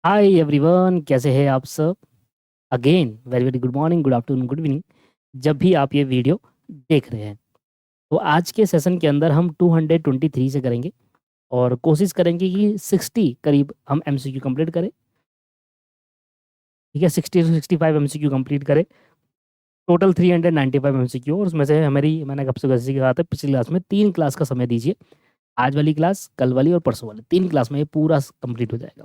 Hi everyone, कैसे हैं आप सब? Again very very good morning, good afternoon, good evening, जब भी आप ये वीडियो देख रहे हैं। तो आज के सेशन के अंदर हम 223 से करेंगे और कोशिश करेंगे कि 60 करीब हम एमसीक्यू कंप्लीट करें। ठीक है, 60 से 65 एमसीक्यू कंप्लीट करें। टोटल 395 एमसीक्यू, और उसमें से मैंने कब से कैसे कहा था पिछली क्लास में 3 क्लास का समय दीजिए। आज वाली क्लास, कल वाली और परसों वाली 3 क्लास में ये पूरा कंप्लीट हो जाएगा।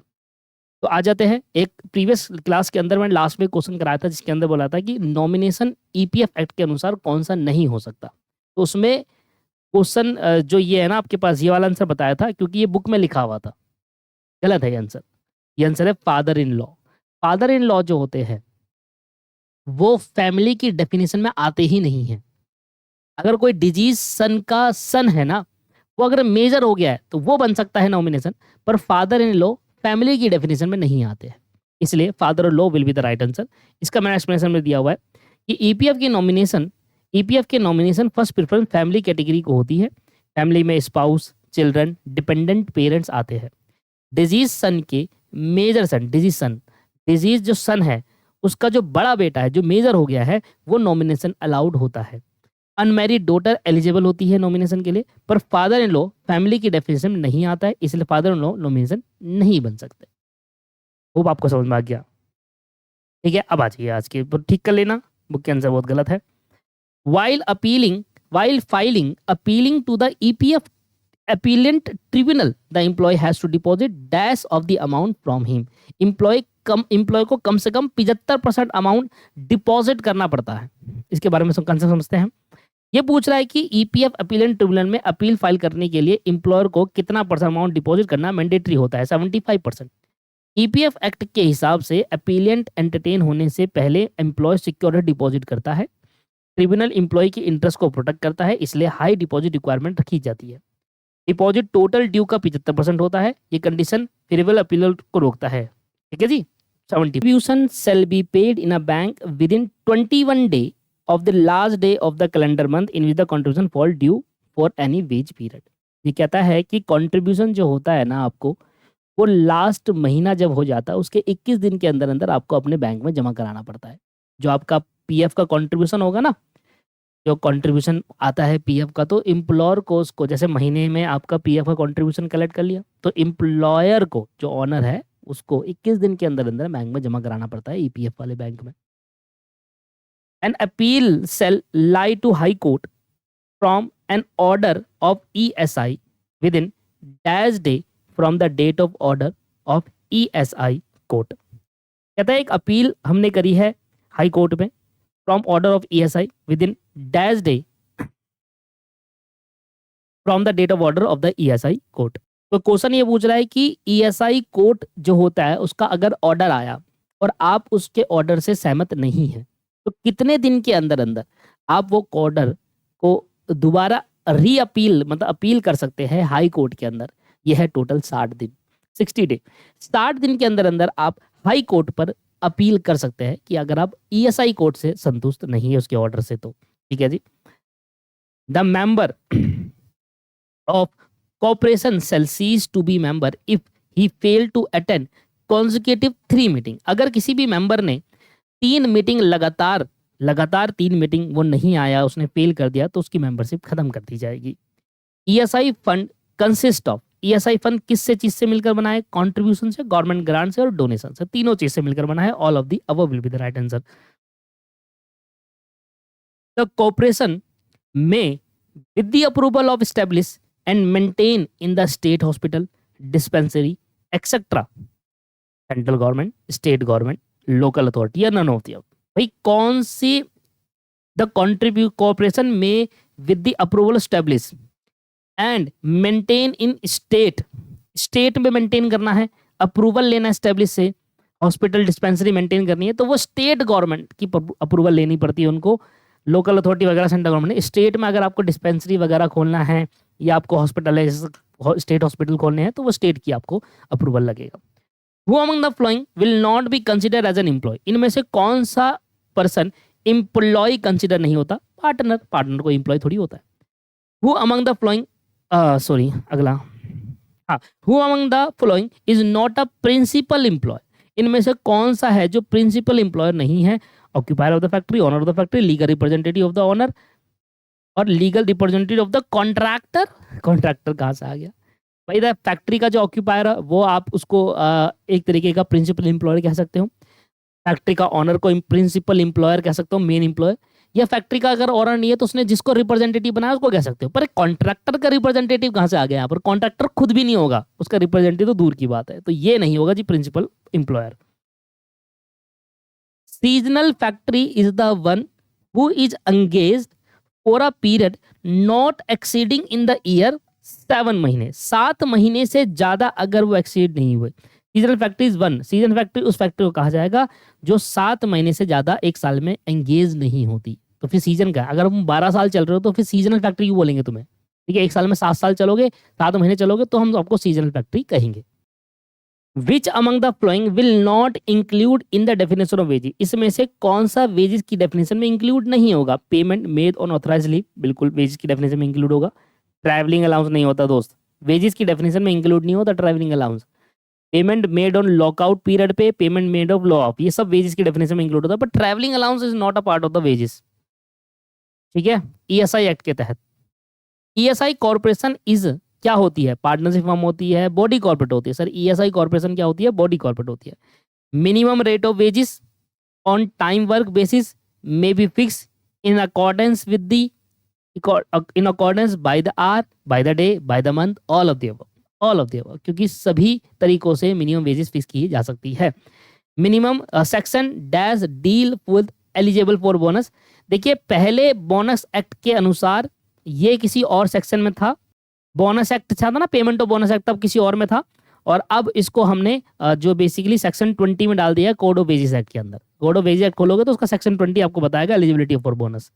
तो आ जाते हैं, एक प्रीवियस क्लास के अंदर मैंने लास्ट में क्वेश्चन कराया था जिसके अंदर बोला था कि नॉमिनेशन ईपीएफ एक्ट के अनुसार कौन सा नहीं हो सकता। तो उसमें क्वेश्चन जो ये है ना, आपके पास ये वाला आंसर बताया था क्योंकि ये बुक में लिखा हुआ था। गलत है ये आंसर। ये आंसर है father in law. Father in law जो होते हैं वो फैमिली की डेफिनेशन में आते ही नहीं है। अगर कोई डिजीज सन का सन है ना, वो अगर मेजर हो गया है तो वो बन सकता है नॉमिनेशन, पर फादर इन लॉ फैमिली की डेफिनेशन में नहीं आते हैं। इसलिए father law will be the right answer. इसका मैंने एक्सप्लेनेशन में दिया हुआ है कि ईपीएफ के nomination first preference family category को होती है। फैमिली में स्पाउस, चिल्ड्रन, डिपेंडेंट पेरेंट्स आते हैं। डिजीज सन के मेजर सन, डिजीज जो सन है उसका जो बड़ा बेटा है जो मेजर हो गया है वो नॉमिनेशन अलाउड होता है। अनमैरिड डॉटर एलिजिबल होती है नॉमिनेशन के लिए, पर फादर इन लॉ फैमिली की डेफिनेशन में नहीं आता है, इसलिए फादर इन लॉ नॉमिनेशन नहीं बन सकते। होप आपको समझ में आ गया। ठीक है, अब आ जाइए आज के, ठीक कर लेना, बुक के आंसर बहुत गलत है। While appealing while filing appealing to the EPF appellant tribunal, the employee has to deposit dash of the amount from him. Employ को कम से कम 75% अमाउंट डिपॉजिट करना पड़ता है। इसके बारे में कंसेप्ट समझते हैं। ये पूछ रहा है कि ईपीएफ अपीलेंट ट्रिब्यूनल में अपील फाइल करने के लिए एम्प्लॉयर को कितना परसेंट अमाउंट डिपॉजिट करना मैंडेटरी होता है? 75%। ईपीएफ एक्ट के हिसाब से अपीलेंट एंटरटेन होने से पहले एम्प्लॉय सिक्योरिटी डिपॉजिट करता है। ट्रिब्यूनल एम्प्लॉय की इंटरेस्ट को प्रोटेक्ट करता है, इसलिए हाई डिपॉजिट रिक्वायरमेंट रखी जाती है। डिपॉजिट टोटल ड्यू का 75% होता है। ये कंडीशन फेवरेबल अपील को रोकता है। ठीक है जी। 70 contribution shall be paid in a bank within 21 day of the last day of the calendar month in which the contribution fall due for any wage period। ये कहता है कि कंट्रीब्यूशन जो होता है ना आपको, वो लास्ट महीना जब हो जाता है उसके 21 दिन के अंदर अंदर आपको अपने बैंक में जमा कराना पड़ता है। जो आपका पीएफ का कंट्रीब्यूशन होगा ना, जो कंट्रीब्यूशन आता है पीएफ का, तो एम्प्लॉयर को उसको, जैसे महीने में आपका पीएफ का कंट्रीब्यूशन कलेक्ट कर लिया, तो एम्प्लॉयर को जो ऑनर है उसको 21 दिन के अंदर अंदर बैंक में जमा कराना पड़ता है, ईपीएफ वाले बैंक में। An appeal shall lie to high court from an order of ESI within dash day from the date of order of ESI court. कहता है एक अपील हमने करी है हाई कोर्ट में from order of ESI within dash day from the date of order of the ESI court. तो question ये पूछ रहा है कि ईएसआई कोर्ट जो होता है उसका अगर ऑर्डर आया और आप उसके ऑर्डर से सहमत नहीं है, तो कितने दिन के अंदर अंदर आप वो ऑर्डर को दोबारा री अपील, मतलब अपील कर सकते हैं हाई कोर्ट के अंदर। यह है टोटल 60 दिन, 60 डे। 60 दिन के अंदर अंदर आप हाई कोर्ट पर अपील कर सकते हैं कि अगर आप ईएसआई कोर्ट से संतुष्ट नहीं है उसके ऑर्डर से, तो ठीक है जी। The member of corporation shall cease to be member if he fail to attend consecutive 3 meeting. अगर किसी भी मेंबर ने 3 मीटिंग लगातार 3 मीटिंग वो नहीं आया, उसने फेल कर दिया, तो उसकी मेंबरशिप खत्म कर दी जाएगी। ESI fund consist of, ESI fund किससे चीज से मिलकर बना है? कॉन्ट्रीब्यूशन से, गवर्नमेंट ग्रांट से और डोनेशन से, तीनों चीज से मिलकर बना है। All of the above will be the right answer. The corporation में with the approval of establish and maintain in the state hospital, dispensary, etc. Central government, state government, local authority या none of the. भाई कौन see the contribute corporation में with the approval establish and maintain in state, state में maintain करना है, approval लेना establish से, hospital dispensary maintain करनी है तो वो स्टेट गवर्नमेंट की अप्रूवल लेनी पड़ती है उनको। लोकल अथॉरिटी वगैरह सेंट्रल गवर्नमेंट। स्टेट में अगर आपको डिस्पेंसरी वगैरह खोलना है या आपको हॉस्पिटल स्टेट हॉस्पिटल खोलने हैं तो वो स्टेट की आपको अप्रूवल लगेगा। Who among the following will not be consider as an employ, इनमें से कौन सा पर्सन एम्प्लॉय कंसिडर नहीं होता? पार्टनर, पार्टनर को एम्प्लॉय थोड़ी होता है। Who among the following, sorry अगला, हाँ, who among the following is not a principal employ, इनमें से कौन सा है जो प्रिंसिपल एम्प्लॉयर नहीं है? Occupier of the factory, owner of the factory, legal representative of the owner और legal representative of the contractor. Contractor कहाँ से आ गया भाई? द फैक्ट्री का जो ऑक्यूपायर है वो आप उसको एक तरीके का प्रिंसिपल एम्प्लॉयर कह सकते हो। फैक्ट्री का ऑनर को प्रिंसिपल एम्प्लॉयर कह सकते हो, मेन एम्प्लॉयर। या फैक्ट्री का अगर ऑनर नहीं है तो उसने जिसको रिप्रेजेंटेटिव बनाया उसको कह सकते हो। पर कॉन्ट्रैक्टर का रिप्रेजेंटेटिव कहाँ से आ गया यहाँ पर? कॉन्ट्रैक्टर खुद भी नहीं होगा, उसका रिप्रेजेंटेटिव तो दूर की बात है, तो ये नहीं होगा जी principal employer. Seasonal factory is the one who is engaged for a period not exceeding in the year 7 महीने, 7 महीने से ज्यादा अगर वो एक्सीड नहीं हुए। Seasonal factory is one, season factory उस फैक्ट्री को कहा जाएगा जो 7 महीने से ज्यादा एक साल में एंगेज नहीं होती। तो फिर सीजन का, अगर तुम 12 साल चल रहे हो तो फिर सीजनल फैक्ट्री क्यों बोलेंगे तुम्हें? ठीक है, एक साल में 7 साल चलोगे, 7 महीने चलोगे तो हम आपको सीजनल फैक्ट्री कहेंगे। Which among the following will not include in the definition of wages, इसमें से कौन सा वेजेस की डेफिनेशन में इंक्लूड नहीं होगा? Payment made on authorised leave, बिल्कुल वेजेस की डेफिनेशन में इंक्लूड होगा। ट्रैवलिंग अलाउंस नहीं होता दोस्त, वेजेस की डेफिनेशन में इंक्लूड नहीं होता travelling allowance. Payment made on lockout period पे, payment made of layoff, ये सब वेजेस की डेफिनेशन में इंक्लूड होता है, but travelling allowance is not a part of the wages. ठीक है, ईएसआई एक्ट के तहत। ईएसआई कॉर्पोरेशन इज क्या होती है? पार्टनरशिप फर्म होती है, बॉडी कॉर्पोरेट होती है। सर ईएसआई कॉर्पोरेशन क्या होती है? बॉडी कॉर्पोरेट होती है। Minimum rate of wages on time work basis may be fix in accordance with the in accordance by the hour, by the day, by the month, all of the above, all of the above, क्योंकि सभी तरीकों से minimum wages fix की जा सकती है। Minimum section dash deal with eligible for bonus. देखिए पहले बोनस एक्ट के अनुसार ये किसी और सेक्शन में था, बोनस एक्ट था ना, पेमेंट ऑफ बोनस एक्ट तब किसी और में था, और अब इसको हमने जो बेसिकली सेक्शन 20 में डाल दिया है कोड ऑफ वेजेस एक्ट के अंदर। कोड ऑफ वेजेस एक्ट खोलोगे तो उसका सेक्शन 20 आपको बताएगा एलिजिबिलिटी फॉर बोनस।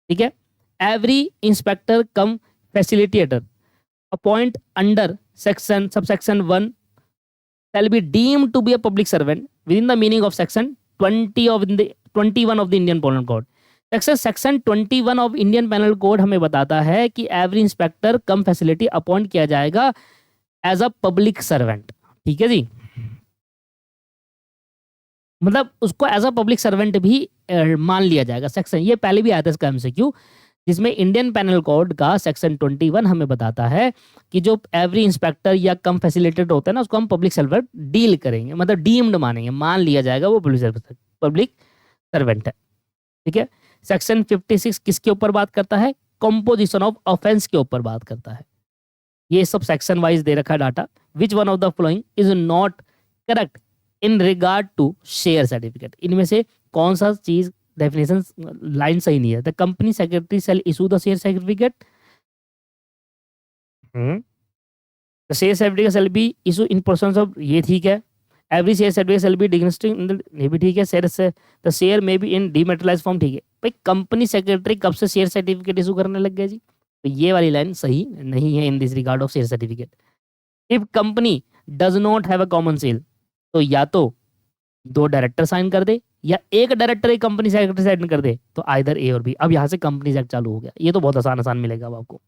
ठीक है, every inspector cum facilitator appoint under section subsection 1 shall be deemed to be a public servant within the meaning of section 20 of the 21 of the Indian Penal Code। Section 21 of Indian penal code हमें बताता है कि every inspector cum facility appoint किया जाएगा as a public servant. ठीक है जी, मतलब उसको एज अ पब्लिक सर्वेंट भी मान लिया जाएगा। सेक्शन ये पहले भी आया था इसका एमसीक्यू, जिसमें इंडियन पेनल कोड का सेक्शन 21 हमें बताता है कि जो एवरी इंस्पेक्टर या कम फैसिलिटेटेड होता है ना, उसको हम पब्लिक सर्वेंट डील करेंगे, मतलब डीम्ड मानेंगे, मान लिया जाएगा वो पब्लिक सर्वेंट है। ठीक है, सेक्शन 56 किसके ऊपर बात करता है? कंपोजिशन ऑफ ऑफेंस के ऊपर बात करता है। ये सब सेक्शन वाइज दे रखा है data. Which one of the following is not correct in regard to share certificate, इनमें से कौन सा चीज डेफिनेशन लाइन सही नहीं है? The company secretary shall issue the share certificate, the share certificate shall be issue in person of, ये ठीक है। Every share certificate shall be distinguishing, ये भी ठीक है। शेयर से the share may be in dematerialise form, ठीक है। भाई कंपनी सेक्रेटरी कब से शेयर सर्टिफिकेट इशू करने लग गया जी? तो ये वाली लाइन सही नहीं है in this regard of share certificate. If company does not have a common seal, तो या तो 2 डायरेक्टर साइन कर दे या एक डायरेक्टर एक कंपनी सेक्रेटरी साइन कर दे, तो आइदर ए और बी। अब यहाँ से कंपनी एक्ट चालू हो गया, ये तो बहुत आसान आसान मिलेगा अब आपको।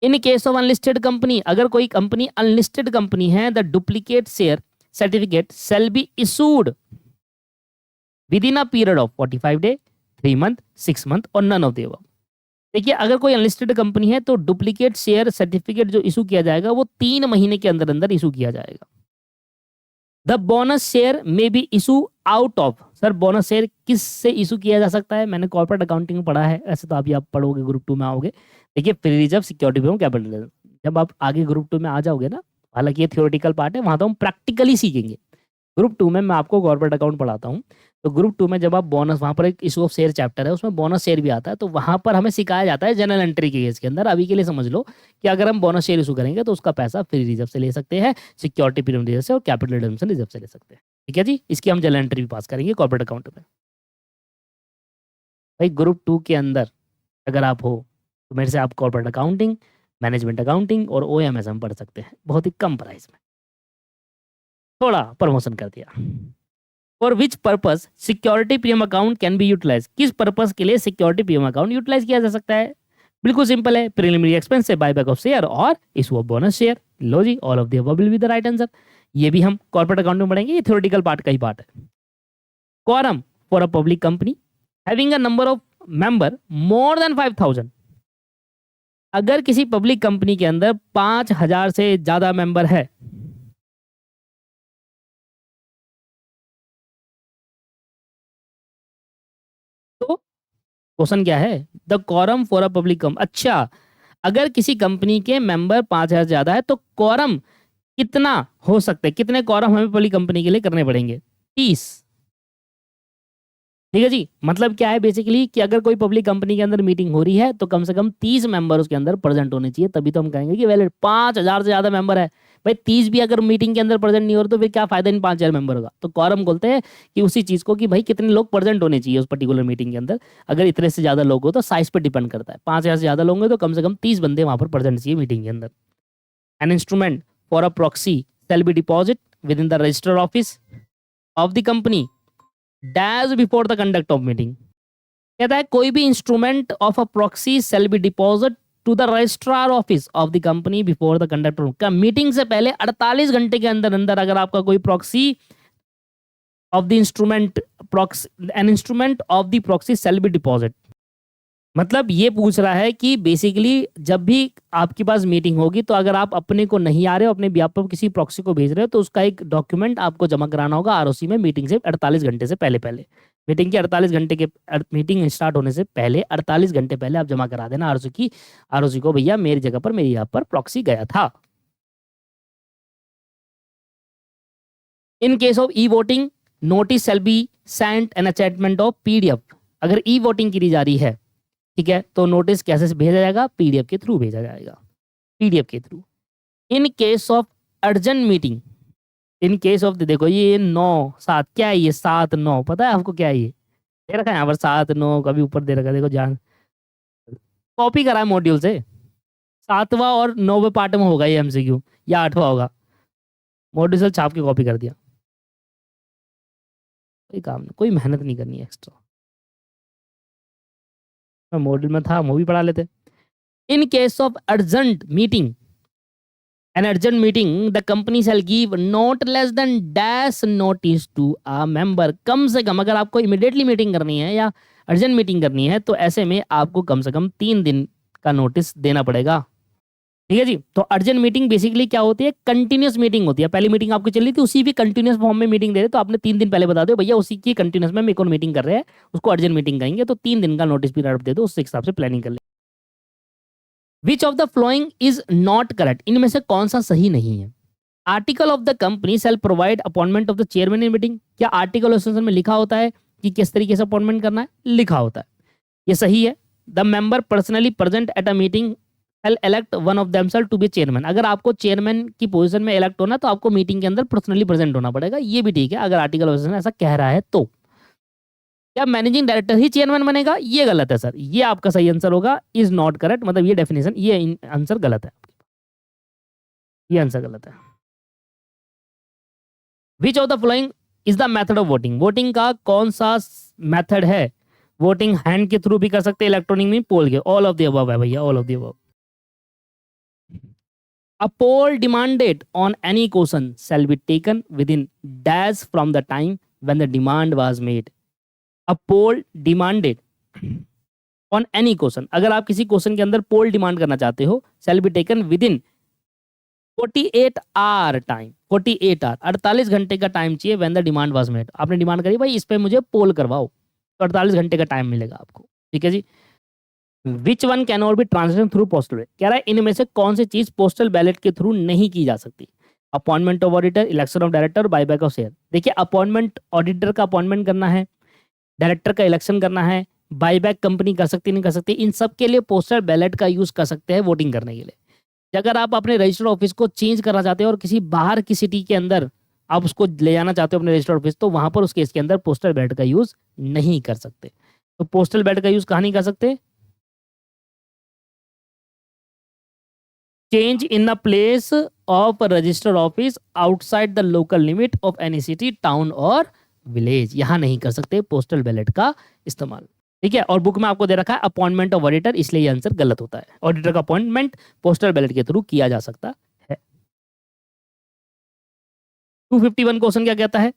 In case of unlisted company, अगर कोई कंपनी अनलिस्टेड कंपनी है, the duplicate share certificate shall be issued with in a period of 45 day, 3 month, 6 month और नन ऑफ द अबव। देखिए अगर कोई अनलिस्टेड कंपनी है तो डुप्लीकेट शेयर सर्टिफिकेट जो इशू किया जाएगा वो 3 महीने के अंदर अंदर इशू किया जाएगा। The bonus share may be issue out of, sir bonus share किस से इशू किया जा सकता है? मैंने कॉर्पोरेट अकाउंटिंग में पढ़ा है, ऐसे तो अभी आप पढ़ोगे ग्रुप 2 में आओगे। देखिए free reserve, security from capital, जब आप आगे ग्रुप 2 में आ जाओगे ना, हालांकि ये थियोरेटिकल पार्ट है, वहां तो हम प्रैक्टिकली सीखेंगे। ग्रुप 2 में मैं आपको कॉर्पोरेट अकाउंट पढ़ाता हूँ, तो ग्रुप 2 में जब आप बोनस, वहाँ पर एक इशू ऑफ शेयर चैप्टर है, उसमें बोनस शेयर भी आता है, तो वहाँ पर हमें सिखाया जाता है जनरल एंट्री के केस के अंदर। अभी के लिए समझ लो कि अगर हम बोनस शेयर इशू करेंगे तो उसका पैसा फ्री रिजर्व से ले सकते हैं, सिक्योरिटी प्रीमियम रिजर्व से और कैपिटल रिडम्पशन रिजर्व से ले सकते हैं। ठीक है जी, इसकी हम जनरल एंट्री भी पास करेंगे कॉर्पोरेट अकाउंट में। भाई ग्रुप 2 के अंदर अगर आप हो तो मेरे से आप कॉर्पोरेट अकाउंटिंग, मैनेजमेंट अकाउंटिंग और OMS हम पढ़ सकते हैं बहुत ही कम प्राइस में। थोड़ा प्रमोशन कर दिया। For which purpose security premium account can be utilise, किस पर्पज के लिए सिक्योरिटी प्रीमियम अकाउंट यूटिलाइज किया जा सकता है? बिल्कुल सिंपल है, प्रीलिमिनरी एक्सपेंस से बायबैक ऑफ शेयर और इशू ऑफ बोनस शेयर। लो जी, all of the above will be the right answer. ये भी हम कॉर्पोरेट अकाउंट में पढ़ेंगे, ये थ्योरेटिकल पार्ट का ही पार्ट है। quorum for a public company having a number of member more than 5000। अगर किसी पब्लिक कंपनी के अंदर 5000 से ज्यादा मेंबर है, तो क्वेश्चन क्या है, the quorum for a public company. अच्छा, अगर किसी कंपनी के मेंबर 5000 से ज्यादा है तो quorum कितना हो सकता है, कितने quorum हमें पब्लिक कंपनी के लिए करने पड़ेंगे? 30। ठीक है जी, मतलब क्या है बेसिकली कि अगर कोई पब्लिक कंपनी के अंदर मीटिंग हो रही है तो कम से कम 30 मेंबर उसके अंदर प्रेजेंट होने चाहिए, तभी तो हम कहेंगे कि वैलिड। 5000 से ज्यादा मेंबर है भाई, 30 भी अगर मीटिंग के अंदर प्रेजेंट नहीं हो रहे तो फिर क्या फायदा इन 5000 मेंबर होगा। तो quorum बोलते हैं कि उसी चीज को कि भाई कितने लोग प्रेजेंट होने चाहिए उस पर्टिकुलर मीटिंग के अंदर। अगर इतने से ज्यादा लोग हो तो साइज पे डिपेंड करता है, 5000 से ज्यादा लोग होंगे तो कम से कम 30 बंदे वहां पर प्रेजेंट चाहिए मीटिंग के अंदर। An instrument for a proxy shall be deposit within the register office of the company dash before the conduct of meeting। कहता है कोई भी instrument of a proxy shall be deposit to the registrar office of the company before the conduct का meeting से पहले 48 घंटे के अंदर अंदर अगर आपका कोई proxy of the instrument proxy an instrument of the proxy shall be deposit. मतलब ये पूछ रहा है कि बेसिकली जब भी आपके पास मीटिंग होगी तो अगर आप अपने को नहीं आ रहे हो, अपने बिहाफ पर किसी प्रॉक्सी को भेज रहे हो, तो उसका एक डॉक्यूमेंट आपको जमा कराना होगा आरओसी में मीटिंग से 48 घंटे से पहले पहले। मीटिंग के 48 घंटे के मीटिंग स्टार्ट होने से पहले 48 घंटे पहले आप जमा करा देना आरओसी को, भैया मेरी जगह पर मेरी यहाँ पर प्रॉक्सी गया था। In case of e voting notice shall be sent N attachment of PDF. अगर ई वोटिंग की जा रही है, ठीक है, तो नोटिस कैसे भेजा जाएगा? पीडीएफ के थ्रू भेजा जाएगा, पीडीएफ के through. In case of urgent meeting, in case of देखो ये 9 7 क्या है, ये 7 9 पता है आपको क्या है? ये दे रखा है यहाँ पर 7 9, कभी ऊपर दे रखा है, देखो जान कॉपी करा है मॉड्यूल से। 7वां और 9वें पार्ट में होगा ये एमसीक्यू, या 8वां होगा, मॉड्यूल से छाप के कॉपी कर दिया। कोई काम नहीं, कोई मेहनत नहीं करनी है एक्स्ट्रा। मैं मॉड्यूल में था, मूवी पढ़ा लेते। In case of urgent meeting, an urgent meeting the company shall give not less than dash notice to a member। कम से कम अगर आपको इमीडिएटली मीटिंग करनी है या अर्जेंट मीटिंग करनी है तो ऐसे में आपको कम से कम 3 दिन का नोटिस देना पड़ेगा। ठीक है जी, तो अर्जेंट मीटिंग बेसिकली क्या होती है? कंटिन्यूस मीटिंग होती है। पहली मीटिंग आपकी चल रही थी, उसी भी कंटिन्यूस फॉर्म में मीटिंग दे रहे, तो आपने 3 दिन पहले बता दो भैया उसी की कंटिन्यूस में मेरे को मीटिंग कर रहे हैं, उसको अर्जेंट मीटिंग कहेंगे, तो 3 दिन का नोटिस पीरियड दे दो, उस हिसाब से प्लानिंग कर ले। Which of the flowing is not correct, इनमें से कौन सा सही नहीं है? Article of the company shall provide appointment of the chairman in meeting. क्या आर्टिकल में लिखा होता है कि किस तरीके से अपॉइंटमेंट करना है? लिखा होता है, ये सही है। The member personally present at a meeting shall elect one of themselves to be chairman. अगर आपको चेयरमैन की पोजीशन में इलेक्ट होना तो आपको मीटिंग के अंदर पर्सनली प्रेजेंट होना पड़ेगा, ये भी ठीक है अगर आर्टिकल ऐसा कह रहा है तो। क्या मैनेजिंग डायरेक्टर ही चेयरमैन बनेगा? ये गलत है सर, ये आपका सही आंसर होगा, इज नॉट करेक्ट, मतलब ये डेफिनेशन, ये आंसर गलत है, ये आंसर गलत है। Which of the following is the method of voting, voting का कौन सा मेथड है? वोटिंग हैंड के थ्रू भी कर सकते हैं, इलेक्ट्रॉनिक में, पोल के, ऑल ऑफ द अबव है भैया, all of the above. A poll demanded on any question shall be taken within dash from the time when the demand was made। A poll demanded on any question, अगर आप किसी question के अंदर पोल demand करना चाहते हो, shall be taken within 48 hour time, 48 hour 48 घंटे का टाइम चाहिए when the demand was made। आपने डिमांड करी भाई इस पे मुझे पोल करवाओ, तो 48 घंटे का टाइम मिलेगा आपको। ठीक है जी। Which one can not be translation through postal ballot, कह रहा है इनमें से कौन सी चीज पोस्टल बैलेट के थ्रू नहीं की जा सकती? Appointment of auditor, election of director, buyback of share. देखिए अपॉइंटमेंट, ऑडिटर का अपॉइंटमेंट करना है, डायरेक्टर का इलेक्शन करना है, बायबैक कंपनी कर सकती नहीं कर सकती, इन सब के लिए पोस्टल बैलेट का यूज कर सकते हैं वोटिंग करने के लिए। अगर आप अपने रजिस्टर ऑफिस को चेंज करना चाहते हो और किसी बाहर की सिटी के अंदर आप उसको ले जाना चाहते हो अपने रजिस्टर ऑफिस, तो वहां पर उस केस के अंदर पोस्टल बैलेट का यूज नहीं कर सकते। तो पोस्टल बैलेट का यूज कहाँ नहीं कर सकते? change in the place of a registered office outside the local limit of any city, town or village, यहाँ नहीं कर सकते पोस्टल बैलेट का इस्तेमाल। ठीक है, और बुक में आपको दे रखा है अपॉइंटमेंट ऑफ ऑडिटर, इसलिए ये आंसर गलत होता है। ऑडिटर का अपॉइंटमेंट पोस्टल बैलेट के थ्रू किया जा सकता है। 251 क्वेश्चन क्या कहता है,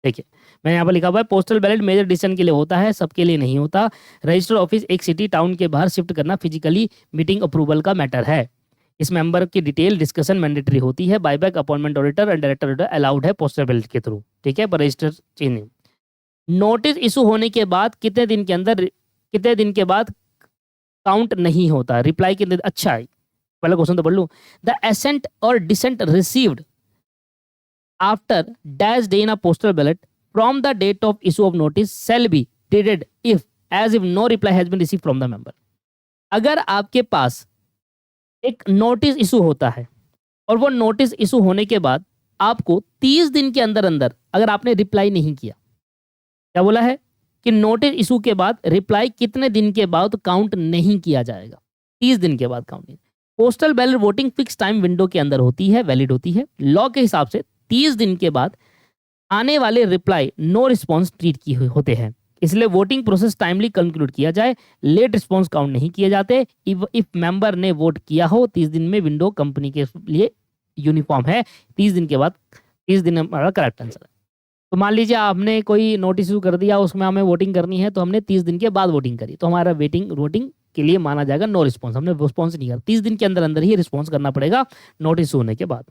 देखिए मैंने यहाँ पर लिखा हुआ है पोस्टल बैलेट मेजर डिसीजन के लिए होता है, सबके लिए नहीं होता। रजिस्टर ऑफिस एक सिटी टाउन के बाहर शिफ्ट करना फिजिकली मीटिंग अप्रूवल का मैटर है। इस मेंबर की डिटेल डिस्कशन मैंडेटरी होती है। Buyback appointment auditor and director auditor allowed है पोस्टल बैलेट के थ्रू, ठीक है, पर रजिस्टर चेंज नहीं। नोटिस इशू होने के बाद कितने दिन के अंदर, कितने दिन के बाद काउंट नहीं होता, रिप्लाई कितने, अच्छा है पहला क्वेश्चन तो पढ़ लूँ। द एसेंट और dissent received after dash day in a postal ballot from the date of issue of notice shall be dated if as if no reply has been received from the member. अगर आपके पास एक notice issue होता है और वो notice issue होने के बाद आपको 30 दिन के अंदर अंदर अगर आपने रिप्लाई नहीं किया, क्या बोला है कि नोटिस इशू के बाद रिप्लाई कितने दिन के बाद काउंट नहीं किया जाएगा, 30 दिन के बाद काउंट नहीं। Postal ballot voting fix time window के अंदर होती है, वैलिड होती है। लॉ के हिसाब से 30 दिन के बाद आने वाले रिप्लाई नो रिस्पॉन्स ट्रीट की होते हैं, इसलिए वोटिंग प्रोसेस टाइमली कंक्लूड किया जाए। लेट रिस्पॉन्स काउंट नहीं किए जाते। इफ मेंबर ने वोट किया हो 30 दिन में, विंडो कंपनी के लिए यूनिफॉर्म है, 30 दिन के बाद, 30 दिन हमारा करेक्ट आंसर है। तो मान लीजिए आपने कोई नोटिस इशू कर दिया, उसमें हमें वोटिंग करनी है, तो हमने 30 दिन के बाद वोटिंग करी, तो हमारा वोटिंग के लिए माना जाएगा नो रिस्पॉन्स, हमने रिस्पॉन्स नहीं करा। 30 दिन के अंदर अंदर ही रिस्पॉन्स करना पड़ेगा नोटिस होने के बाद।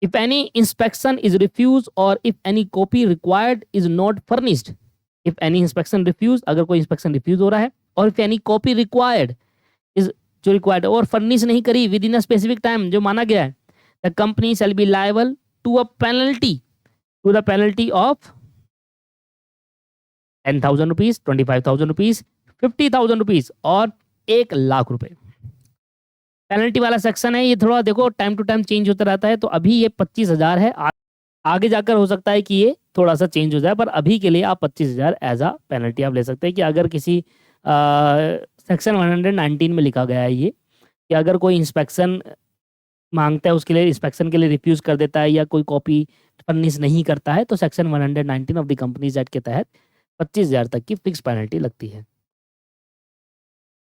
If any inspection is refused or if any copy required is not furnished, if any inspection refused, अगर कोई inspection refuse हो रहा है, और if any copy required is, जो required और furnish नहीं करी within a specific time जो माना गया है, the company shall be liable to a penalty, to the penalty of 10,000 rupees, 25,000 rupees, 50,000 rupees और 1,00,000 रुपए। पेनल्टी वाला सेक्शन है, ये थोड़ा देखो टाइम टू टाइम चेंज होता रहता है, तो अभी ये 25,000 है, आगे जाकर हो सकता है कि ये थोड़ा सा चेंज हो जाए, पर अभी के लिए आप 25,000 एज अ पेनल्टी आप ले सकते हैं। कि अगर किसी सेक्शन 119 में लिखा गया है ये, कि अगर कोई इंस्पेक्शन मांगता है, उसके लिए इंस्पेक्शन के लिए रिफ्यूज कर देता है या कोई कॉपी फर्निश नहीं करता है, तो section 119 of the companies act के तहत 25,000 तक की फिक्स पेनल्टी लगती है।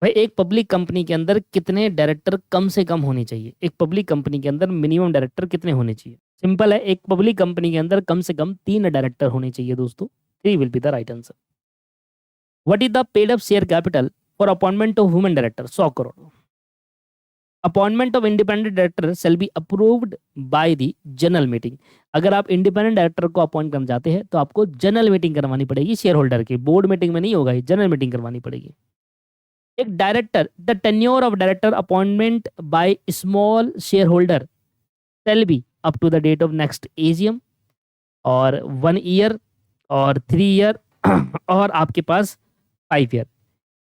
भाई एक पब्लिक कंपनी के अंदर कितने डायरेक्टर कम से कम होने चाहिए, एक पब्लिक कंपनी के अंदर मिनिमम डायरेक्टर कितने होने चाहिए? सिंपल है, एक पब्लिक कंपनी के अंदर कम से कम 3 डायरेक्टर होने चाहिए दोस्तों। 3 will be the right answer. What is the paid up share capital for appointment of human director? 100 crore. Appointment of independent director shall be approved by the general meeting. अगर आप independent director को appoint करना चाहते हैं तो आपको general meeting करवानी पड़ेगी, शेयर होल्डर की, बोर्ड मीटिंग में नहीं होगा, जनरल मीटिंग करवानी पड़ेगी। एक director, the tenure of director appointment by small shareholder shall be up to the date of next AGM, और 1 ईयर और 3 ईयर और आपके पास 5 ईयर।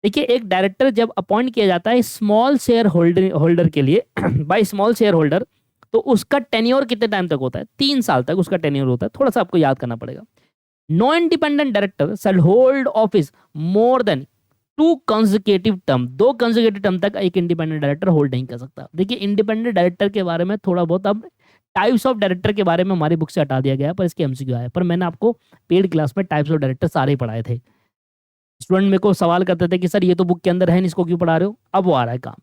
देखिए एक डायरेक्टर जब अपॉइंट किया जाता है स्मॉल शेयर होल्डर के लिए बाय स्मॉल शेयर होल्डर, तो उसका टेन्योर कितने टाइम तक होता है? 3 साल तक उसका टेन्योर होता है, थोड़ा सा आपको याद करना पड़ेगा। No independent director shall hold office more than 2 consecutive term, 2 consecutive term तक एक इंडिपेंडेंट डायरेक्टर होल्ड नहीं कर सकता। देखिए इंडिपेंडेंट डायरेक्टर के बारे में थोड़ा बहुत अब टाइप्स ऑफ डायरेक्टर के बारे में हमारी बुक से हटा दिया गया है, पर इसके एमसीक्यू आया, पर मैंने आपको पेड क्लास में टाइप्स ऑफ डायरेक्टर सारे ही पढ़ाए थे। स्टूडेंट मेरे को सवाल करते थे कि सर ये तो बुक के अंदर है, इसको क्यों पढ़ा रहे हो? अब वो आ रहा है काम।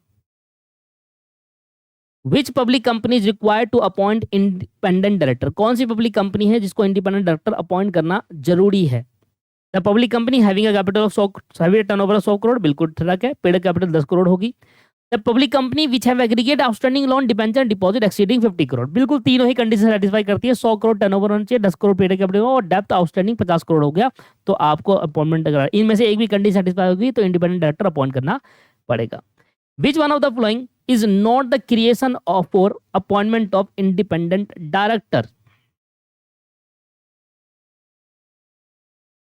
Which public company is required to appoint independent director? कौन सी पब्लिक कंपनी है जिसको इंडिपेंडेंट डायरेक्टर अपॉइंट करना जरूरी है? The public company having a capital of 100, having turnover of 100 crore, बिल्कुल ठीक है, पेड कैपिटल 10 करोड़ होगी। The public company which have aggregate outstanding loan debenture deposit exceeding 50 crore, बिल्कुल तीनों ही कंडीशन सेटिस्फाई करती है। 100 करोड़ टर्नओवर होना चाहिए, 10 करोड़ पेड कैपिटल और डेप्थ आउटस्टैंडिंग 50 करोड़ हो गया, तो आपको अपॉइंटमेंट अगर इनमें से एक भी कंडीशन सेटिस्फाई होगी तो इंडिपेंडेंट डायरेक्टर अपॉइंट करना पड़ेगा। विच one of the following is not the creation of for appointment of independent director?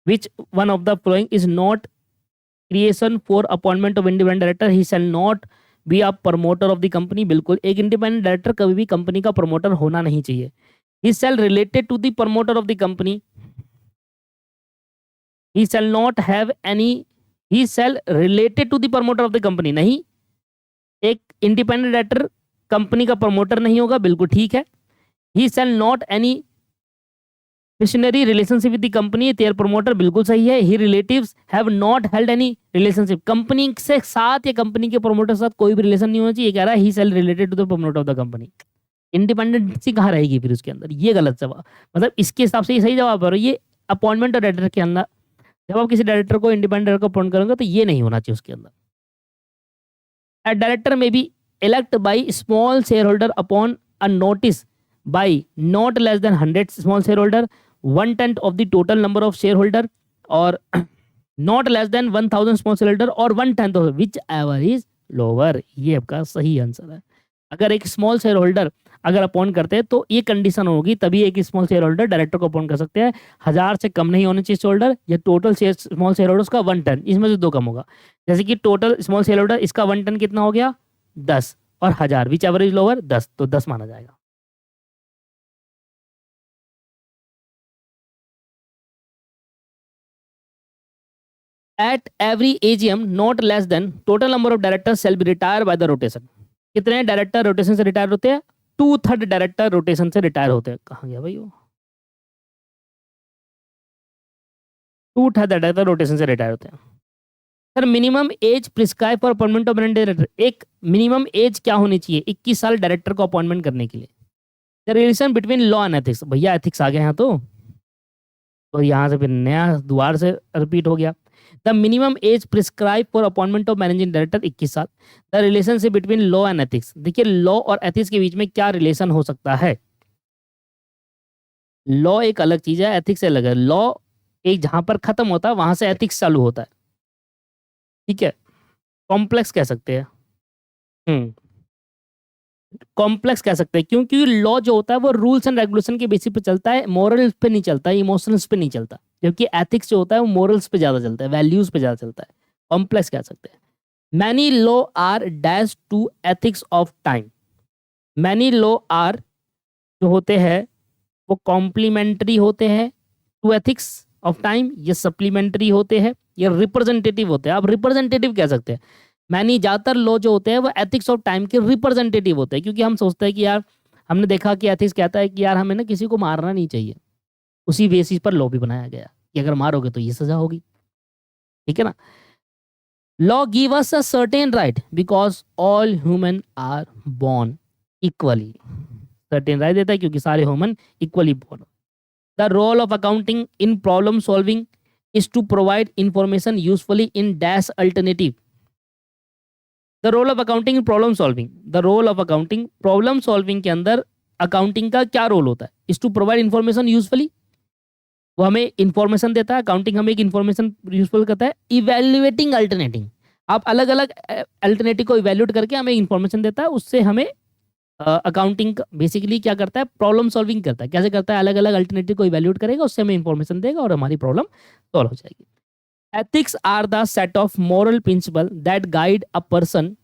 Which one of the following is not creation for appointment of independent director? He shall not be a promoter of the company. बिल्कुल एक independent director कभी भी company का promoter होना नहीं चाहिए। He shall related to the promoter of the company. He shall not have any. He shall related to the promoter of the company. नहीं, एक इंडिपेंडेंट डायरेक्टर कंपनी का प्रमोटर नहीं होगा, बिल्कुल ठीक है। He shall not any pecuniary relationship with the company their promoter, बिल्कुल सही है। He relatives have not held any relationship, company से साथ या कंपनी के प्रमोटर के साथ कोई भी रिलेशन नहीं होना चाहिए। कह रहा है he shall related to the promoter of the company. Independency कहाँ रहेगी फिर उसके अंदर, ये गलत जवाब। मतलब इसके हिसाब से ये सही जवाब है। ये अपॉइंटमेंट और डायरेक्टर के अंदर, जब आप किसी डायरेक्टर को इंडिपेंडेंट डायरेक्टर को अपॉइंट करोगे तो ये नहीं होना चाहिए उसके अंदर। A director may be elected by small shareholder upon a notice by not less than 100 small shareholder, 1/10 of the total number of shareholder, or not less than 1000 small shareholder, or 1/10 of whichever is lower। ये आपका सही answer है। अगर एक small share holder अगर appoint करते हैं तो ये कंडीशन होगी, तभी एक स्मॉल शेयर होल्डर डायरेक्टर को अपॉइंट कर सकते हैं। 1000 से कम नहीं होने चाहिए शेयर होल्डर, या total share small share holder का 1/10, इसमें से 2 कम होगा। जैसे कि टोटल स्मॉल शेयर होल्डर इसका 1/10 कितना हो गया 10, और 1000 विच एवरेज लोअर 10, तो 10 माना जाएगा। At every AGM not less than total number of director shall be retire by the rotation. कितने डायरेक्टर रोटेशन से रिटायर होते हैं? 2/3 डायरेक्टर रोटेशन से रिटायर होते हैं। कहाँ गया भाई वो? 2/3 डायरेक्टर रोटेशन से रिटायर होते हैं। Sir minimum age prescribe for appointment of director, एक मिनिमम एज क्या होनी चाहिए 21 साल डायरेक्टर को अपॉइंटमेंट करने के लिए। The relation between law and ethics, भैया एथिक्स आ गया यहाँ तो यहाँ से फिर नया दोबारा से रिपीट हो गया। The minimum age prescribe for appointment of managing director 21 साल। The relationship between law and ethics, देखिए लॉ और एथिक्स के बीच में क्या रिलेशन हो सकता है। लॉ एक अलग चीज है, एथिक्स अलग है। लॉ एक जहां पर खत्म होता है वहां से एथिक्स चालू होता है, ठीक है। कॉम्प्लेक्स कह सकते हैं। हम्म कॉम्प्लेक्स कह सकते हैं क्योंकि लॉ जो होता है वो रूल्स एंड रेगुलेशन के बेसिस पे चलता है, मोरल्स पे नहीं चलता, इमोशंस पे नहीं चलता। जबकि एथिक्स जो होता है वो मोरल्स पे ज्यादा चलता है, वैल्यूज पे ज्यादा चलता है। कॉम्प्लेक्स कह सकते हैं। Many law are dash to ethics of time. Many law are जो होते हैं वो कॉम्प्लीमेंट्री होते हैं टू एथिक्स ऑफ टाइम, ये सप्लीमेंट्री होते हैं, ये रिप्रेजेंटेटिव होते हैं। आप रिप्रेजेंटेटिव कह सकते हैं। मैंने ज़्यादातर लॉ जो होते हैं वो एथिक्स ऑफ टाइम के रिप्रेजेंटेटिव होते हैं, क्योंकि हम सोचते हैं कि यार हमने देखा कि एथिक्स कहता है कि यार हमें ना किसी को मारना नहीं चाहिए। उसी बेसिस पर लॉ भी बनाया गया कि अगर मारोगे तो ये सजा होगी, ठीक है ना। Law give us a certain right because all human are born equally. Certain right देता है क्योंकि सारे human equally born. The role of accounting in problem solving is to provide information usefully in dash alternative। The role of accounting in problem solving, the role of accounting problem solving के अंदर accounting का क्या role होता है? Is to provide information usefully, वो हमें information देता है। अकाउंटिंग हमें एक इन्फॉर्मेशन यूजफुल करता है। इवेल्युएटिंग अल्टरनेटिव, आप अलग अलग अल्टरनेटिव को इवेल्युएट करके हमें इन्फॉर्मेशन देता है, उससे हमें अकाउंटिंग बेसिकली क्या करता है? प्रॉब्लम सॉल्विंग करता है। कैसे करता है? अलग अलग अल्टरनेटिव को इवेल्युएट करेगा, उससे हमें इन्फॉर्मेशन देगा और हमारी प्रॉब्लम सॉल्व हो जाएगी। Ethics are the set of moral principle that guide a person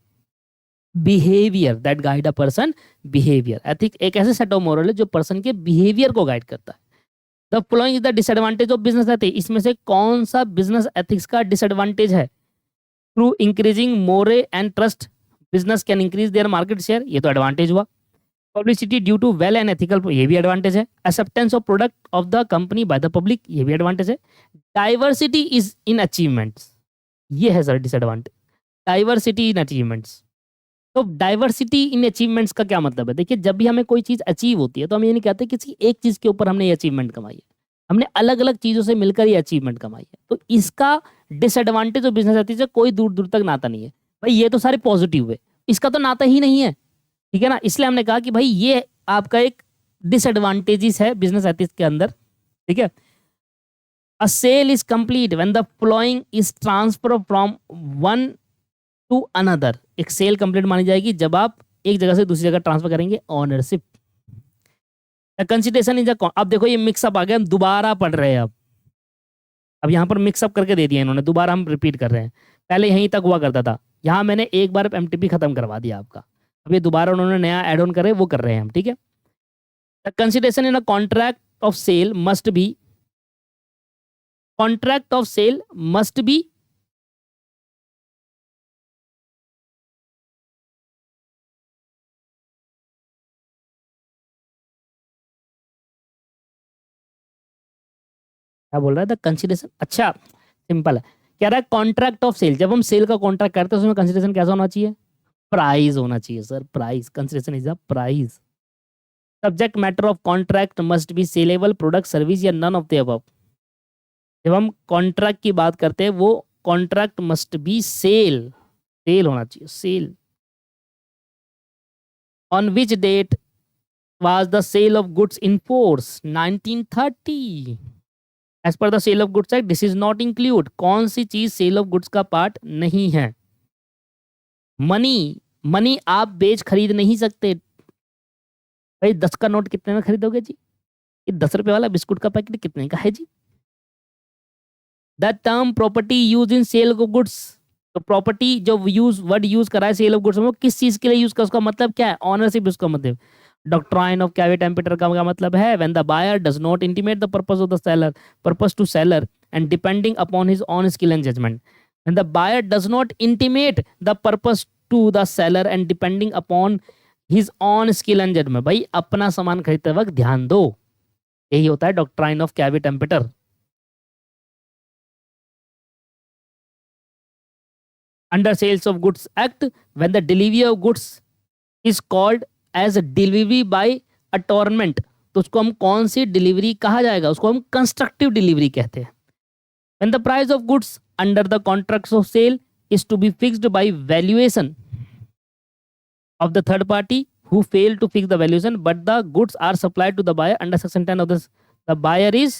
behaviour, that guide a person behaviour. Ethic एक ऐसे सेट ऑफ मोरल है जो पर्सन के बिहेवियर को गाइड करता है। The following is the disadvantage of business ethics, इसमें से कौन सा बिजनेस एथिक्स का डिसएडवांटेज है? Through increasing morale and trust business can increase their market share, ये तो एडवांटेज हुआ। Publicity due to well and ethical, ये भी एडवांटेज है। Acceptance of product of the company by the public, ये भी एडवांटेज है। डाइवर्सिटी इज इन अचीवमेंट्स, ये है sir disadvantage. Diversity in achievements, तो डाइवर्सिटी इन अचीवमेंट्स का क्या मतलब है? देखिए जब भी हमें कोई चीज अचीव होती है तो हम ये नहीं कहते किसी एक चीज के ऊपर हमने ये अचीवमेंट कमाई है, हमने अलग अलग चीजों से मिलकर ये अचीवमेंट कमाई है। तो इसका डिसएडवांटेज और बिजनेस एथिक्स से कोई दूर दूर तक नाता नहीं है। भाई ये तो सारे पॉजिटिव है, इसका तो नाता ही नहीं है, ठीक है ना। इसलिए हमने कहा कि भाई ये आपका एक डिसएडवांटेजेस है बिजनेस एथिक्स के अंदर, ठीक है। A sale is complete when the flowing is transfer from one to another, एक सेल कंप्लीट मानी जाएगी जब आप एक जगह से दूसरी जगह ट्रांसफर करेंगे ऑनरशिप। कंसिडरेशन इज अब देखो ये मिक्सअप आ गया, हम दोबारा पढ़ रहे हैं अब यहाँ पर मिक्सअप करके दे दिया इन्होंने, दोबारा हम रिपीट कर रहे हैं। पहले यहीं तक हुआ करता था, यहाँ मैंने एक बार एमटीपी खत्म करवा दिया आपका, अब ये दोबारा उन्होंने नया एड ऑन करे वो कर रहे हैं हम, ठीक है। The consideration in a contract of sale must be, contract of sale must be क्या बोल रहा है? द कंसिडरेशन, अच्छा सिंपल है, कह रहा है कॉन्ट्रैक्ट ऑफ सेल, जब हम सेल का कॉन्ट्रैक्ट करते हैं उसमें कंसिडरेशन कैसा होना चाहिए? प्राइस होना चाहिए sir, price, consideration is a price. Subject matter of contract must be saleable product service या नन ऑफ द अबव। जब हम कॉन्ट्रैक्ट की बात करते हैं वो contract must be sale, sale होना चाहिए, sale. On which date was the sale of goods in force? 1930। As per the sale of goods act this is not include, कौन सी चीज सेल ऑफ गुड्स का पार्ट नहीं है? Money, money आप बेच खरीद नहीं सकते भाई। 10 का नोट कितने में खरीदोगे जी? ये 10 रुपए वाला बिस्कुट का पैकेट कितने का है जी? The term property use in sale of goods, तो प्रॉपर्टी जो यूज वर्ड यूज करा है सेल ऑफ गुड्स में वो किस चीज के लिए यूज कर, उसका मतलब क्या है? ऑनरशिप, उसका मतलब। डॉक्ट्राइन ऑफ कैविट एम्पिटर का क्या मतलब है? When the buyer does not intimate the purpose of the seller, purpose to seller and depending upon his own skill and judgement. When the buyer does not intimate the purpose to the seller and depending upon his own skill and judgement. भाई अपना सामान खरीदते वक्त ध्यान दो, यही होता है doctrine of caveat emptor. Under sales of goods act, when the delivery of goods is called as delivery by attornment, तो उसको हम कौन सी डिलीवरी कहा जाएगा? उसको हम कंस्ट्रक्टिव डिलीवरी कहते हैं। When the price of goods under the contracts of sale is to be fixed by valuation of the third party who fail to fix the valuation but the goods are supplied to the buyer under section 10 of this, the buyer is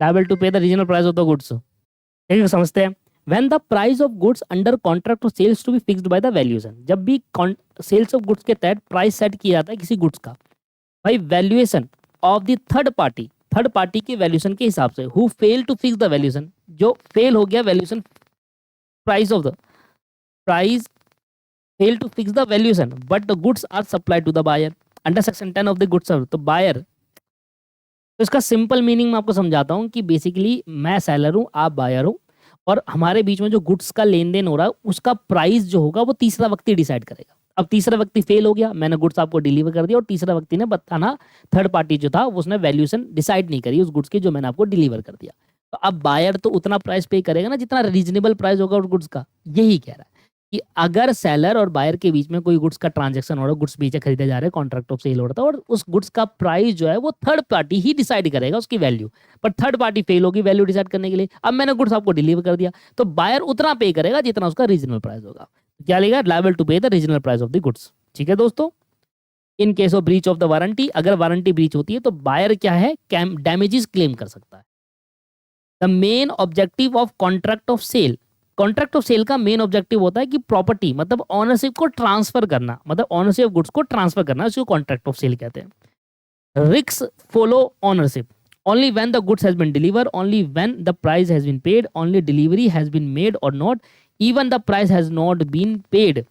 liable to pay the original price of the goods। ठीक है, समझते हैं। when the price of goods under contract of sales to be fixed by the valuation, जब भी sales of goods के तहत price set किया जाता है किसी गुड्स का, भाई valuation of the third party, third party के वैल्यूएशन के हिसाब से, who fail to fix the valuation, जो फेल हो गया valuation, price of the price fail to fix the valuation but the goods are supplied to the buyer under section 10 of the goods service, तो buyer, तो इसका simple meaning मैं आपको समझाता हूँ कि बेसिकली मैं सेलर हूँ, आप बायर हो, और हमारे बीच में जो गुड्स का लेन देन हो रहा है उसका प्राइस जो होगा वो तीसरा व्यक्ति डिसाइड करेगा। अब तीसरा व्यक्ति फेल हो गया, मैंने गुड्स आपको डिलीवर कर दिया और तीसरा व्यक्ति ने बताना, थर्ड पार्टी जो था उसने वैल्यूएशन डिसाइड नहीं करी उस गुड्स की जो मैंने आपको डिलीवर कर दिया। तो अब बायर तो उतना प्राइस पे करेगा ना जितना रीजनेबल प्राइस होगा उस गुड्स का। यही कह रहा है कि अगर सेलर और बायर के बीच में कोई गुड्स का ट्रांजैक्शन हो रहा है, गुड्स बेचे खरीदे जा रहे हैं, कॉन्ट्रैक्ट ऑफ सेल हो रहा था, और उस गुड्स का प्राइस जो है वो थर्ड पार्टी ही डिसाइड करेगा उसकी वैल्यू, पर थर्ड पार्टी फेल होगी वैल्यू डिसाइड करने के लिए। अब मैंने गुड्स आपको डिलीवर कर दिया तो बायर उतना पे करेगा जितना उसका रीजनल प्राइस होगा। क्या लेगा? लायबल टू पे the regional price of the goods. ठीक है दोस्तों। In case of breach of the warranty, अगर वारंटी ब्रीच होती है तो बायर क्या है? डैमेजेस क्लेम कर सकता है। The main objective of contract of sale, contract of sale का मेन ऑब्जेक्टिव होता है कि प्रॉपर्टी मतलब ऑनरशिप को ट्रांसफर करना, मतलब ऑनरशिप ऑफ गुड्स को ट्रांसफर करना, इसको कॉन्ट्रैक्ट ऑफ सेल कहते हैं। Risk follow ownership only when the goods has been delivered, only when the price has been paid, only delivery has been made or not, even the price has not been paid।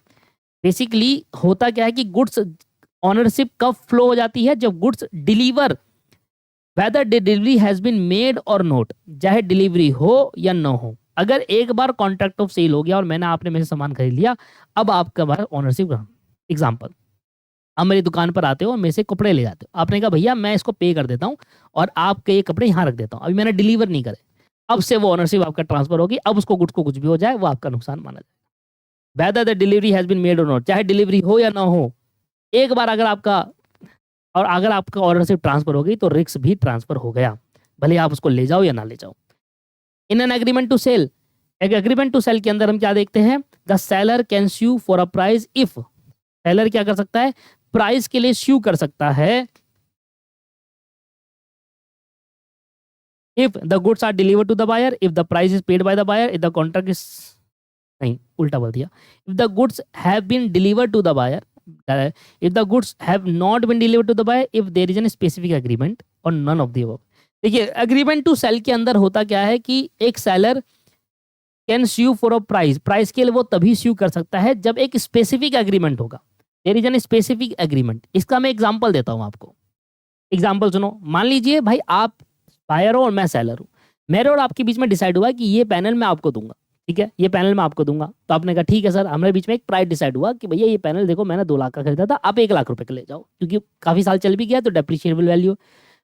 Basically होता क्या है कि goods ownership कब flow हो जाती है? जब goods deliver, whether delivery has been made और नॉट, चाहे डिलीवरी हो या ना हो। अगर एक बार कॉन्ट्रैक्ट ऑफ सेल हो गया और मैंने आपने मेरे सामान खरीद लिया, अब आपका बार ऑनरशिप। एग्जाम्पल, आप मेरी दुकान पर आते हो और मेरे से कपड़े ले जाते हो, आपने कहा भैया मैं इसको पे कर देता हूँ और आपके ये कपड़े यहाँ रख देता हूँ, अभी मैंने डिलीवर नहीं करे, अब से वो ऑनरशिप आपका ट्रांसफर होगी। अब उसको गुड्स को कुछ भी हो जाए वो आपका नुकसान माना जाएगा। whether the delivery has been made or not, चाहे डिलीवरी हो या ना हो, एक बार अगर आपका ऑनरशिप ट्रांसफर हो गई तो रिस्क भी ट्रांसफर हो गया, भले आप उसको ले जाओ या ना ले जाओ। In an agreement to sale, एक एग्रीमेंट टू सेल के अंदर हम क्या देखते हैं? The seller can sue for a price if, seller क्या कर सकता है? प्राइस के लिए स्यू कर सकता है if the goods are delivered to the buyer, if the price is paid by the buyer, if the contract is, नहीं उल्टा बोल दिया, if the goods have been delivered to the buyer, if the goods have not been delivered to the buyer, if there is a specific agreement or none of the above। देखिए agreement to sale के अंदर होता क्या है कि एक seller can sue for a price, price के लिए वो तभी स्यू कर सकता है जब एक स्पेसिफिक एग्रीमेंट होगा। There is an specific agreement. इसका मैं एग्जांपल देता हूं आपको। एग्जांपल सुनो, मान लीजिए भाई आप बायर हो और मैं सेलर हूं, मेरे और आपके बीच में डिसाइड हुआ कि ये पैनल मैं आपको दूंगा, ठीक है, ये पैनल मैं आपको दूंगा। तो आपने कहा ठीक है सर, हमारे बीच में एक प्राइस डिसाइड हुआ कि भैया ये पैनल देखो मैंने 2 लाख का खरीदा था, आप 1 लाख रुपए का ले जाओ, क्योंकि काफी साल चल भी गया तो डेप्रिशिएबल वैल्यू।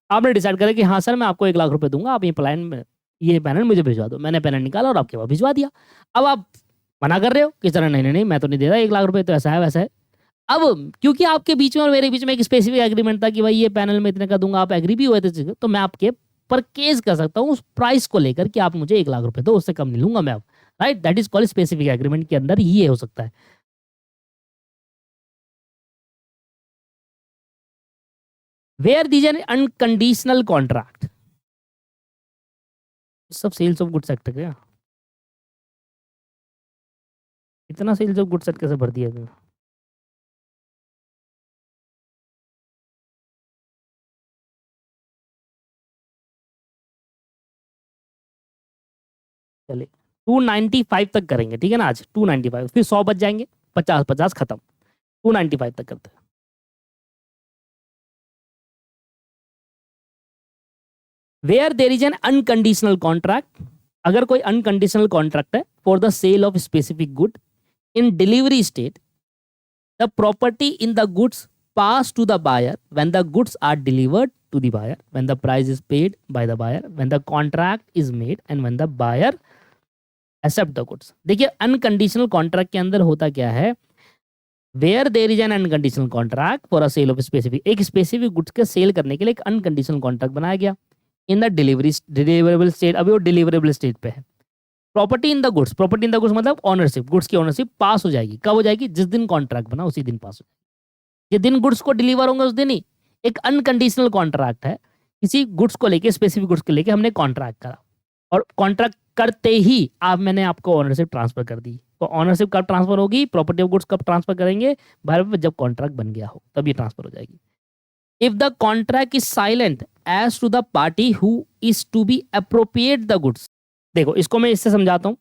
आपने डिसाइड करा कि हाँ सर मैं आपको 1 लाख रुपए दूंगा, आप ये प्लान में ये पैनल मुझे भिजवा दो। मैंने पैनल निकाला और आपके पास भिजवा दिया। अब आप मना कर रहे हो कि सर नहीं नहीं नहीं मैं तो नहीं दे रहा 1 लाख रुपए, तो ऐसा है वैसा है। अब क्योंकि आपके बीच में और मेरे बीच में एक स्पेसिफिक एग्रीमेंट था कि भाई ये पैनल में इतने का दूंगा, आप एग्री भी हुए थे, तो मैं आपके पर केस कर सकता हूँ उस प्राइस को लेकर कि आप मुझे 1 लाख रुपए दो, उससे कम नहीं लूंगा मैं अब। Right, that is called specific agreement, के अंदर ये हो सकता है। Where these an unconditional contract, सब सेल्स ऑफ गुड्स एक्ट क्या, इतना सेल्स ऑफ गुड्स एक्ट कैसे भर दिया तुमने? चलिए 295 तक करेंगे, ठीक है ना, आज 295, फिर 100 बच जाएंगे, 50 50 खत्म, 295 तक करते हैं। Where there is an unconditional contract, अगर कोई अनकंडीशनल कॉन्ट्रैक्ट है for the sale of specific good in delivery state, the property in the goods pass to the buyer when the goods are delivered to the buyer, when the price is paid by the buyer, when the contract is made and when the buyer accept the goods। देखिए unconditional contract के अंदर होता क्या है, where there is an unconditional contract for a sale of specific, एक specific goods के sale करने के लिए एक अनकंडीशनल कॉन्ट्रैक्ट बनाया गया इन द डिलीवरेबल स्टेट, अभी वो डिलीवरेबल स्टेट पे है। Property in the goods, property in the goods मतलब ऑनरशिप, गुड्स की ऑनरशिप पास हो जाएगी, कब हो जाएगी, जिस दिन कॉन्ट्रैक्ट बना उसी दिन पास हो जाएगी, जिस दिन गुड्स को डिलीवर होंगे उस दिन ही। एक अनकंडीशनल कॉन्ट्रैक्ट है, किसी गुड्स को लेके, स्पेसिफिक गुड्स को लेके हमने कॉन्ट्रैक्ट करा और कॉन्ट्रैक्ट करते ही आप मैंने आपको ऑनरशिप ट्रांसफर कर दी। तो ऑनरशिप कब ट्रांसफर होगी, प्रॉपर्टी ऑफ गुड्स कब ट्रांसफर करेंगे, जब कॉन्ट्रैक्ट बन गया हो तब ये ट्रांसफर हो जाएगी। If the contract is silent as to the party who is to be appropriate the goods, देखो इसको मैं इससे समझाता हूँ।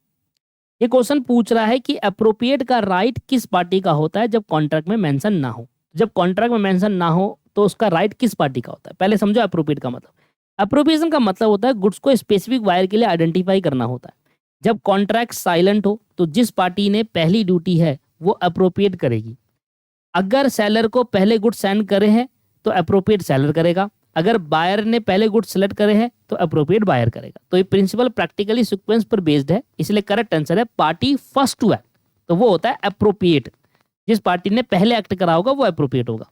ये क्वेश्चन पूछ रहा है कि अप्रोप्रिएट का राइट किस पार्टी का होता है जब कॉन्ट्रैक्ट में मेंशन ना हो। जब कॉन्ट्रैक्ट में मेंशन ना हो तो उसका राइट किस पार्टी का होता है, पहले समझो अप्रोप्रिएट का मतलब। अप्रोप्रिएशन का मतलब होता है गुड्स को स्पेसिफिक बायर के लिए आइडेंटिफाई करना होता है। जब कॉन्ट्रैक्ट साइलेंट हो तो जिस पार्टी ने पहली ड्यूटी है वो अप्रोप्रिएट करेगी। अगर सेलर को पहले गुड्स सेंड करे हैं तो अप्रोप्रिएट सेलर करेगा, अगर बायर ने पहले गुड्स सेलेक्ट करे हैं तो अप्रोप्रिएट बायर करेगा। तो ये प्रिंसिपल प्रैक्टिकली सीक्वेंस पर बेस्ड है, इसलिए करेक्ट आंसर है पार्टी फर्स्ट टू एक्ट, तो वो होता है अप्रोप्रिएट। जिस पार्टी ने पहले एक्ट करा होगा वो अप्रोप्रिएट होगा।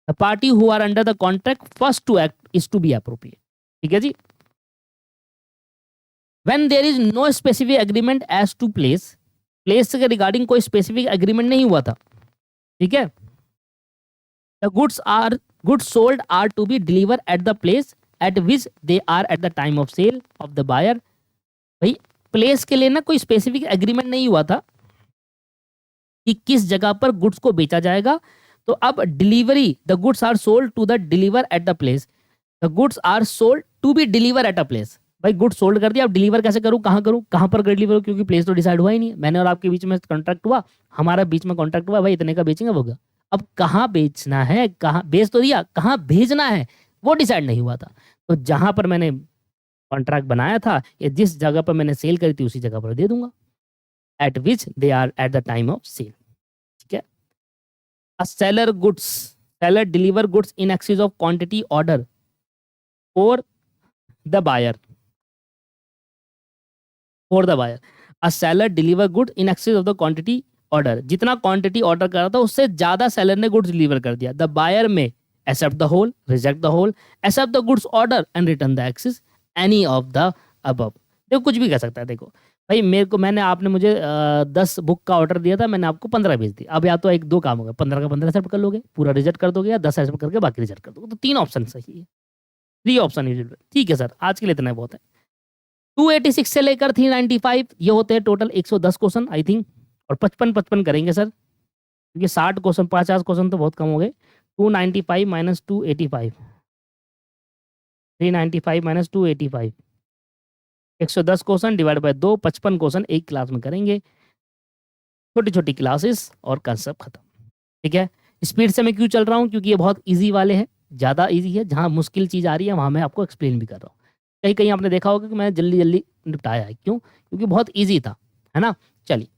The party who are under the contract first to act is to be appropriate, ठीक है जी। When there is no specific agreement as to place, place के रिगार्डिंग कोई स्पेसिफिक एग्रीमेंट नहीं हुआ था, ठीक है। The goods sold are to be delivered at the place at which they are at the time of sale of the buyer। भाई place के लिए ना कोई स्पेसिफिक एग्रीमेंट नहीं हुआ था कि किस जगह पर गुड्स को बेचा जाएगा। तो अब delivery, the goods are sold to the deliver at the place, the goods are sold to be deliver at a place. भाई गुड्स सोल्ड कर दिया, अब डिलीवर कैसे करूँ, कहाँ पर डिलीवर करूँ, क्योंकि प्लेस तो डिसाइड हुआ ही नहीं है। मैंने और आपके बीच में कॉन्ट्रैक्ट हुआ, हमारा बीच में कॉन्ट्रैक्ट हुआ, भाई इतने का बेचेंगे वो गया। अब कहाँ बेचना है, कहाँ बेच तो दिया, कहाँ भेजना है वो डिसाइड नहीं हुआ था। तो जहां पर मैंने कॉन्ट्रैक्ट बनाया था या जिस जगह पर मैंने सेल करी थी उसी जगह पर दे दूंगा, at which they are at the time of sale, ठीक है। A seller deliver goods in excess of quantity order for the buyer, a seller deliver good in excess of the quantity order, जितना quantity order करा था उससे ज्यादा seller ने goods deliver कर दिया। The buyer may accept the whole, reject the whole, accept the goods order and return the excess any of the above. देखो कुछ भी कर सकता है। देखो भाई आपने मुझे 10 बुक का ऑर्डर दिया था, मैंने आपको 15 भेज दी। अब या तो एक दो काम होगा, 15 का 15 एक्सेप्ट कर लोगे, पूरा रिजेक्ट कर दोगे, या 10 एक्सेप्ट करके बाकी रिजेक्ट कर दोगे। तो 3 ऑप्शन सही है, 3 ऑप्शन। ठीक है सर, आज के लिए इतना ही बहुत है। 286 से लेकर 395 ये होते हैं टोटल 110 क्वेश्चन आई थिंक, और 55 करेंगे सर, क्योंकि 60 क्वेश्चन 50 क्वेश्चन तो बहुत कम हो गए। 295 minus 285, 395 minus 285, 110 question divide by 2, 55 question एक क्लास में करेंगे। छोटी छोटी क्लासेस और कंसेप्ट खत्म, ठीक है। स्पीड से मैं क्यों चल रहा हूँ, क्योंकि ये बहुत ईजी वाले हैं, ज़्यादा ईजी है। जहाँ मुश्किल चीज़ आ रही है वहाँ मैं आपको एक्सप्लेन भी कर रहा हूँ। कहीं कहीं आपने देखा होगा कि मैंने जल्दी जल्दी निपटाया है, क्यों, क्योंकि बहुत ईजी था, है ना। चलिए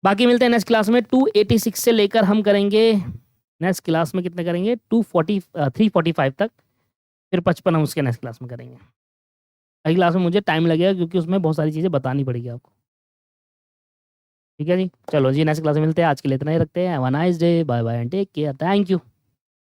बाकी मिलते हैं नेक्स्ट क्लास में। 286 से लेकर हम करेंगे नेक्स्ट क्लास में कितने करेंगे, 345 तक। फिर 55 हम उसके नेक्स्ट क्लास में करेंगे। अगली क्लास में मुझे टाइम लगेगा क्योंकि उसमें बहुत सारी चीज़ें बतानी पड़ेगी आपको। ठीक है जी, चलो जी नेक्स्ट क्लास में मिलते हैं। आज के लिए इतना ही रखते हैं। Have a nice day, bye bye and take care, thank you.